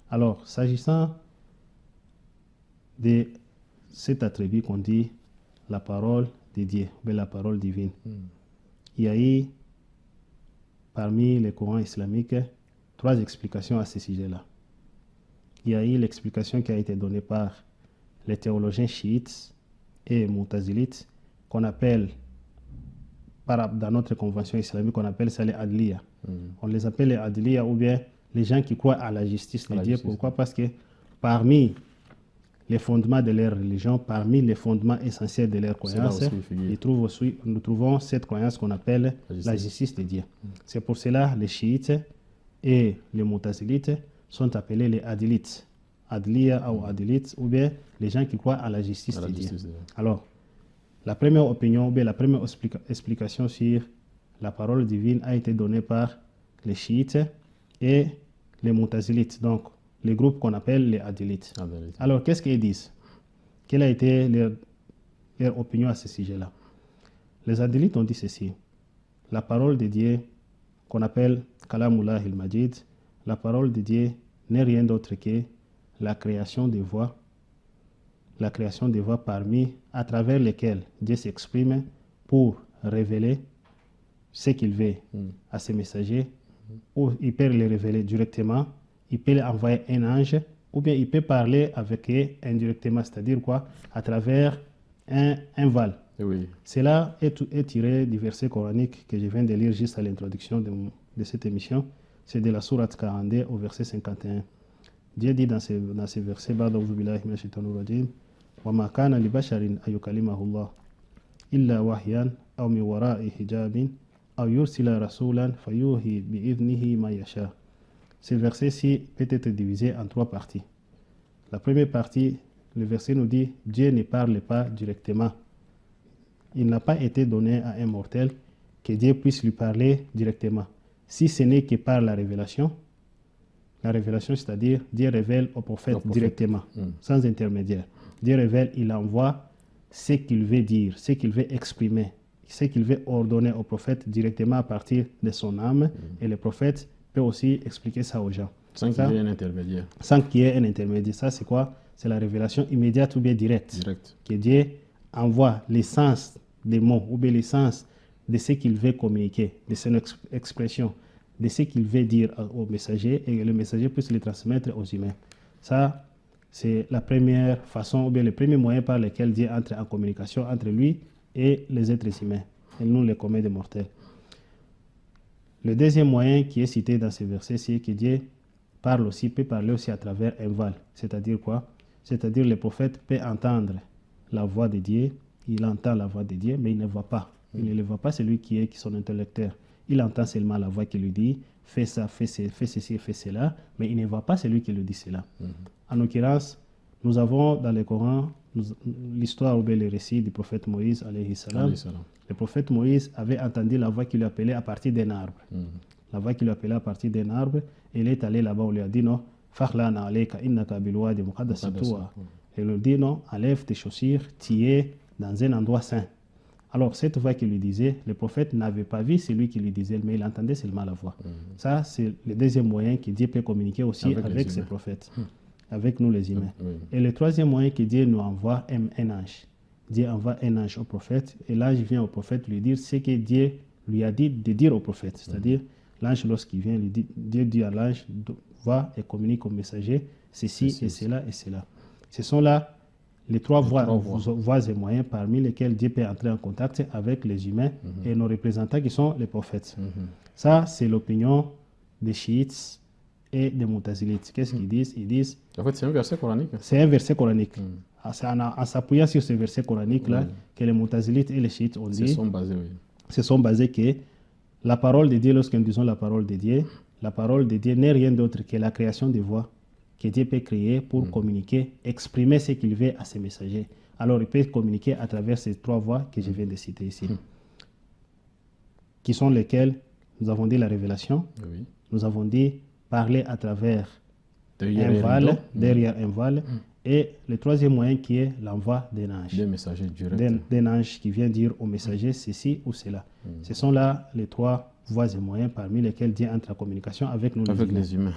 Alors, s'agissant de cet attribut qu'on dit la parole de Dieu, ou la parole divine, il y a eu, parmi les courants islamiques, 3 explications à ce sujet-là. Il y a eu l'explication qui a été donnée par les théologiens chiites et mu'tazilites, qu'on appelle, dans notre convention islamique, on appelle ça les adliya. On les appelle les adliya, ou bien les gens qui croient à la justice de Dieu. Pourquoi? Parce que parmi les fondements de leur religion, parmi les fondements essentiels de leur croyance, nous trouvons cette croyance qu'on appelle la justice de Dieu. C'est pour cela les chiites et les mu'tazilites sont appelés les adilites, adliya ou adilites, ou bien les gens qui croient à la justice de Dieu. Alors, la première opinion, ou bien la première explication sur la parole divine a été donnée par les chiites et les mu'tazilites, donc les groupes qu'on appelle les adilites. Alors, qu'est-ce qu'ils disent? Quelle a été leur opinion à ce sujet-là? Les adilites ont dit ceci: la parole de Dieu, qu'on appelle Kalamullah il-Majid, la parole de Dieu n'est rien d'autre que la création des voix à travers lesquelles Dieu s'exprime pour révéler ce qu'il veut à ses messagers, ou il peut les révéler directement, il peut envoyer un ange, ou bien il peut parler avec eux indirectement, c'est-à-dire quoi? À travers un val. Oui. Cela est tiré du verset coranique que je viens de lire juste à l'introduction de cette émission. C'est de la sourate 42 au verset 51. Dieu dit dans ce verset, وَمَا كَانَ لِبَشَرٍ أَن يُكَلِّمَهُ اللَّهُ إِلَّا وَحْيًا أَوْ مِنْ وَرَاءِ حِجَابٍ أَوْ يُرْسِلَ رَسُولًا فَيُوحِي بِإِذْنِهِ مَا يَشَاءُ. Ce verset-ci peut être divisé en 3 parties. La première partie, le verset nous dit Dieu ne parle pas directement. Il n'a pas été donné à un mortel que Dieu puisse lui parler directement. Si ce n'est que par la révélation, c'est-à-dire Dieu révèle au prophète directement, sans intermédiaire. Dieu révèle, il envoie ce qu'il veut dire, ce qu'il veut exprimer, ce qu'il veut ordonner au prophète directement à partir de son âme, et le prophète peut aussi expliquer ça aux gens. Sans qu'il y ait un intermédiaire. Sans qu'il y ait un intermédiaire. Ça, c'est quoi? C'est la révélation immédiate ou bien directe. Que Dieu envoie l'essence des mots ou bien l'essence de ce qu'il veut communiquer, de son expression, de ce qu'il veut dire au messager, et le messager puisse le transmettre aux humains. Ça, c'est la première façon, ou bien le premier moyen par lequel Dieu entre en communication entre lui et les êtres humains, et nous les communs des mortels. Le deuxième moyen qui est cité dans ce verset, c'est que Dieu peut parler aussi à travers un val. C'est-à-dire quoi? C'est-à-dire le prophète peut entendre la voix de Dieu, il entend la voix de Dieu, mais il ne voit pas. Il ne le voit pas, celui qui est son intellecteur. Il entend seulement la voix qui lui dit fais ça, fais ceci, fais cela, mais il ne voit pas celui qui lui dit cela. En l'occurrence, nous avons dans le Coran l'histoire ou bien le récit du prophète Moïse, alayhi salam. Le prophète Moïse avait entendu la voix qui lui appelait à partir d'un arbre. La voix qui lui appelait à partir d'un arbre, et il est allé là-bas, on lui a dit non, fakhlana alayka innaka bilwadi muqaddasi tuwa. Et il lui dit non, enlève tes chaussures, tu es dans un endroit saint. Alors, cette voix qui lui disait, le prophète n'avait pas vu celui qui lui disait, mais il entendait seulement la voix. Ça, c'est le deuxième moyen que Dieu peut communiquer aussi avec ses prophètes, avec nous les humains. Et le troisième moyen que Dieu nous envoie un ange. Dieu envoie un ange au prophète, et l'ange vient au prophète lui dire ce que Dieu lui a dit de dire au prophète. C'est-à-dire, l'ange, lorsqu'il vient, Dieu dit à l'ange, va et communique au messager, ceci et cela et cela. Ce sont là les trois voies et moyens parmi lesquels Dieu peut entrer en contact avec les humains et nos représentants qui sont les prophètes. Ça, c'est l'opinion des chiites et des mu'tazilites. Qu'est-ce qu'ils disent? Ils disent... En fait, c'est un verset coranique. C'est un verset coranique. C'est en s'appuyant sur ce verset coranique-là que les mu'tazilites et les chiites ont dit... Se sont basés que la parole de Dieu, lorsque nous disons la parole de Dieu n'est rien d'autre que la création des voix que Dieu peut créer pour communiquer, exprimer ce qu'il veut à ses messagers. Alors, il peut communiquer à travers ces 3 voies que je viens de citer ici, qui sont lesquelles nous avons dit la révélation, nous avons dit parler à travers derrière un voile, et le troisième moyen qui est l'envoi d'un ange. D'un ange qui vient dire au messager ceci ou cela. Ce sont là les 3 voies et moyens parmi lesquels Dieu entre en communication avec nous les humains.